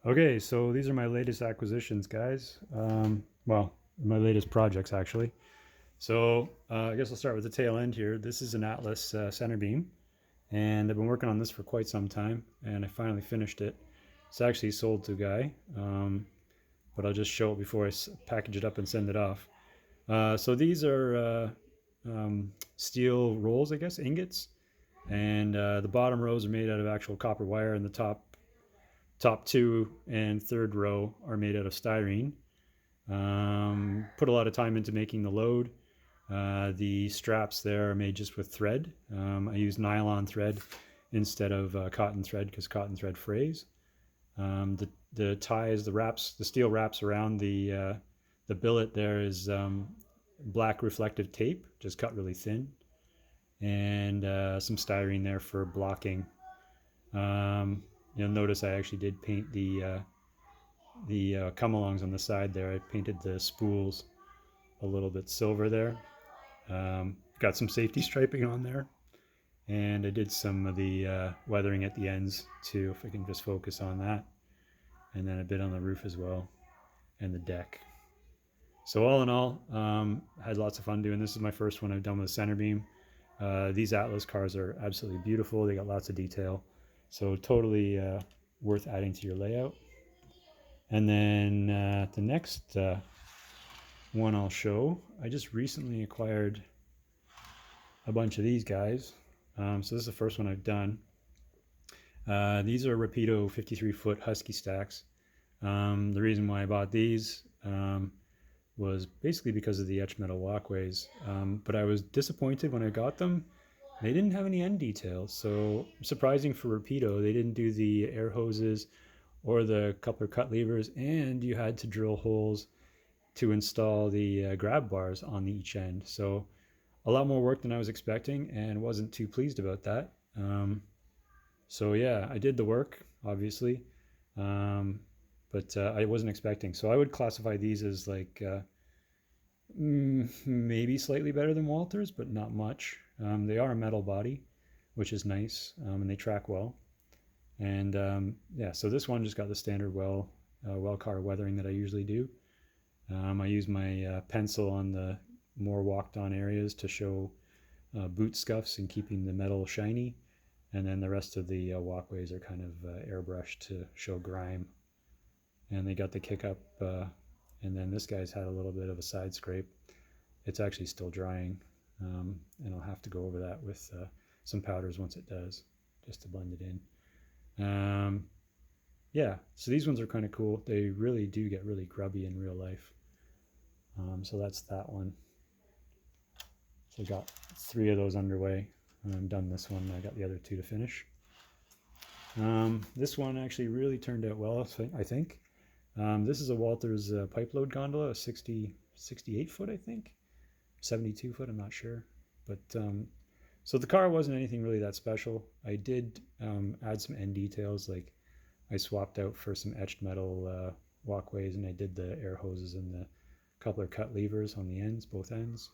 Okay, so these are my latest acquisitions, guys. Well, my latest projects, actually. So I guess I'll start with the tail end here. This is an Atlas center beam, and I've been working on this for quite some time, and I finally finished it. It's actually sold to a guy, but I'll just show it before I package it up and send it off. So these are steel rolls, I guess, ingots, and the bottom rows are made out of actual copper wire, and the top two and third row are made out of styrene. Put a lot of time into making the load. The straps there are made just with thread. I use nylon thread instead of cotton thread because cotton thread frays. The ties, the wraps, the steel wraps around the billet there is black reflective tape, just cut really thin, and some styrene there for blocking. You'll notice I actually did paint the come-alongs on the side there. I painted the spools a little bit silver there. Got some safety striping on there, and I did some of the weathering at the ends too, if I can just focus on that, and then a bit on the roof as well, and the deck. So all in all, I had lots of fun doing this. This is my first one I've done with a center beam. These Atlas cars are absolutely beautiful. They got lots of detail, so totally worth adding to your layout. And then the next one I'll show, I just recently acquired a bunch of these guys. So this is the first one I've done. These are Rapido 53-foot Husky stacks. The reason why I bought these was basically because of the etched metal walkways. But I was disappointed when I got them. They didn't have any end details. So surprising for Rapido, they didn't do the air hoses or the coupler cut levers, and you had to drill holes to install the grab bars on each end. So a lot more work than I was expecting, and wasn't too pleased about that. So yeah, I did the work, obviously, but I wasn't expecting. So I would classify these as like maybe slightly better than Walthers, but not much. They are a metal body, which is nice, and they track well. And yeah, so this one just got the standard well car weathering that I usually do. I use my pencil on the more walked on areas to show boot scuffs and keeping the metal shiny. And then the rest of the walkways are kind of airbrushed to show grime. And they got the kick up, and then this guy's had a little bit of a side scrape. It's actually still drying, and I'll have to go over that with some powders once it does, just to blend it in. Yeah, so these ones are kind of cool. They really do get really grubby in real life. So that's that one. So I got 3 of those underway. I'm done this one. I got the other 2 to finish. This one actually really turned out well, I think. This is a Walthers pipe load gondola, a 68 foot, I think. 72 foot, I'm not sure. But so the car wasn't anything really that special. I did add some end details, like I swapped out for some etched metal walkways, and I did the air hoses and the coupler cut levers on the ends, both ends.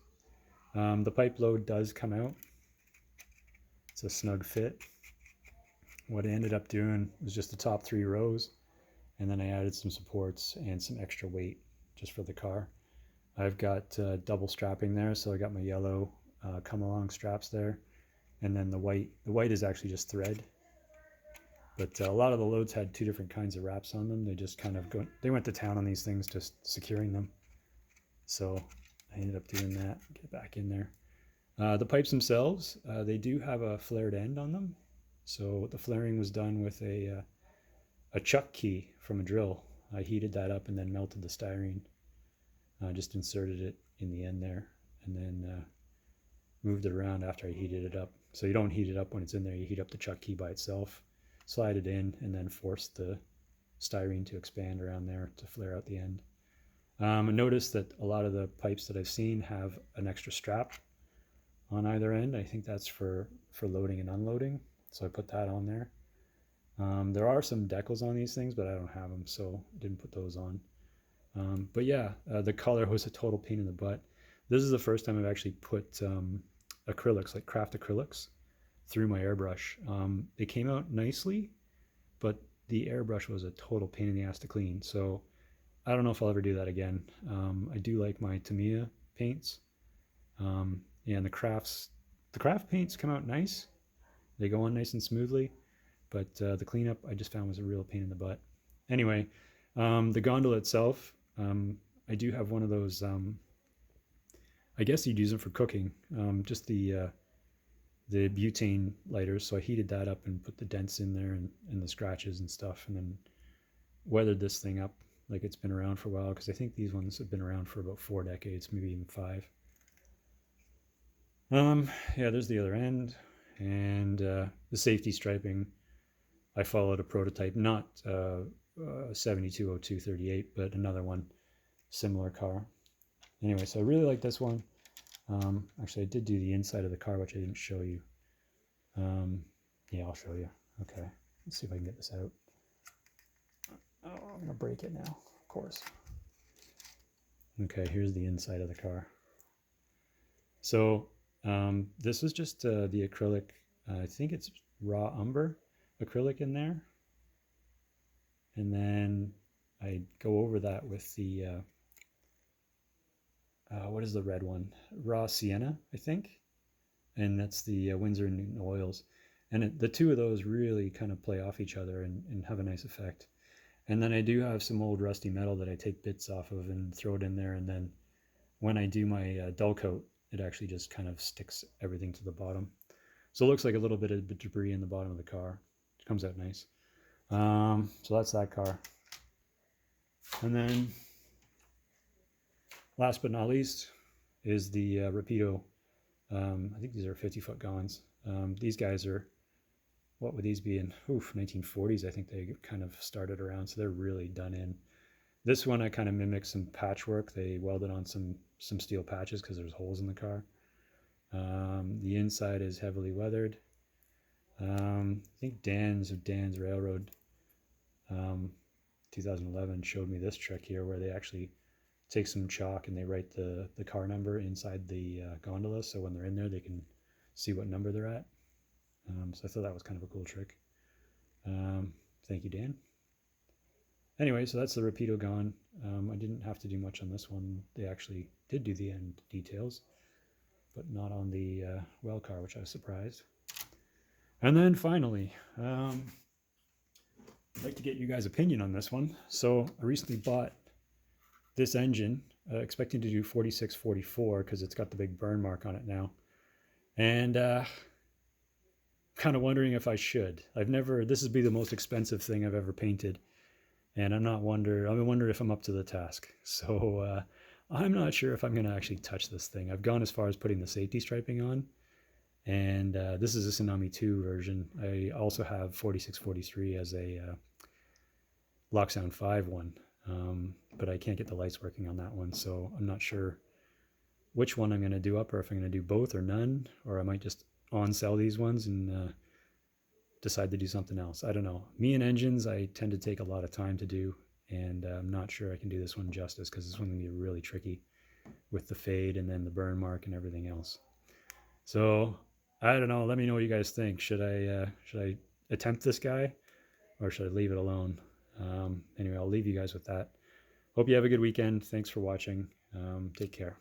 The pipe load does come out. It's a snug fit. What I ended up doing was just the top 3 rows, and then I added some supports and some extra weight just for the car. I've got double strapping there, so I got my yellow come along straps there, and then the white is actually just thread. But a lot of the loads had 2 different kinds of wraps on them. They just kind of they went to town on these things, just securing them. So I ended up doing that. Get back in there. The pipes themselves, they do have a flared end on them. So the flaring was done with a chuck key from a drill. I heated that up and then melted the styrene. Just inserted it in the end there, and then moved it around after I heated it up. So you don't heat it up when it's in there. You heat up the chuck key by itself, slide it in, and then force the styrene to expand around there to flare out the end. I noticed that a lot of the pipes that I've seen have an extra strap on either end. I think that's for loading and unloading, so I put that on there. There are some decals on these things, but I don't have them, so I didn't put those on. But yeah, the color was a total pain in the butt. This is the first time I've actually put acrylics, like craft acrylics, through my airbrush. They came out nicely, but the airbrush was a total pain in the ass to clean. So I don't know if I'll ever do that again. I do like my Tamiya paints. And the craft paints come out nice. They go on nice and smoothly, but the cleanup I just found was a real pain in the butt. Anyway, the gondola itself, I do have one of those. I guess you'd use them for cooking. Just the butane lighters. So I heated that up and put the dents in there and the scratches and stuff, and then weathered this thing up like it's been around for a while, because I think these ones have been around for about 4 decades, maybe even 5. Yeah, there's the other end, and the safety striping. I followed a prototype, not 720238, but another one, similar car. Anyway, so I really like this one. Actually, I did do the inside of the car, which I didn't show you. Yeah, I'll show you. Okay, let's see if I can get this out. Oh, I'm gonna break it now, of course. Okay, here's the inside of the car. So this was just the acrylic. I think it's raw umber acrylic in there, and then I go over that with the what is the red one? Raw sienna, I think, and that's the Winsor & Newton oils. And the two of those really kind of play off each other and have a nice effect. And then I do have some old rusty metal that I take bits off of and throw it in there, and then when I do my dull coat, it actually just kind of sticks everything to the bottom. So it looks like a little bit of debris in the bottom of the car. It comes out nice. So that's that car. And then last but not least is the Rapido. I think these are 50-foot Gons. These guys are, what would these be in? 1940s, I think they kind of started around, so they're really done in. This one I kind of mimicked some patchwork. They welded on some steel patches because there's holes in the car. The inside is heavily weathered. I think Dan's Railroad 2011 showed me this trick here where they actually take some chalk and they write the car number inside the gondola, so when they're in there they can see what number they're at. So I thought that was kind of a cool trick. Thank you, Dan. Anyway, so that's the Rapido Gon. I didn't have to do much on this one. They actually did do the end details, but not on the well car, which I was surprised. And then finally, I'd like to get you guys' opinion on this one. So I recently bought this engine, expecting to do 4644 because it's got the big burn mark on it now. And kind of wondering if I should. This would be the most expensive thing I've ever painted. And I'm wondering if I'm up to the task. So I'm not sure if I'm going to actually touch this thing. I've gone as far as putting the safety striping on. And this is a Tsunami 2 version. I also have 4643 as a Locksound 5 one. But I can't get the lights working on that one. So I'm not sure which one I'm going to do up, or if I'm going to do both or none. Or I might just on-sell these ones and decide to do something else. I don't know. Me and engines, I tend to take a lot of time to do, and I'm not sure I can do this one justice because this one can be really tricky with the fade and then the burn mark and everything else. So I don't know. Let me know what you guys think. Should I attempt this guy, or should I leave it alone? Anyway, I'll leave you guys with that. Hope you have a good weekend. Thanks for watching. Take care.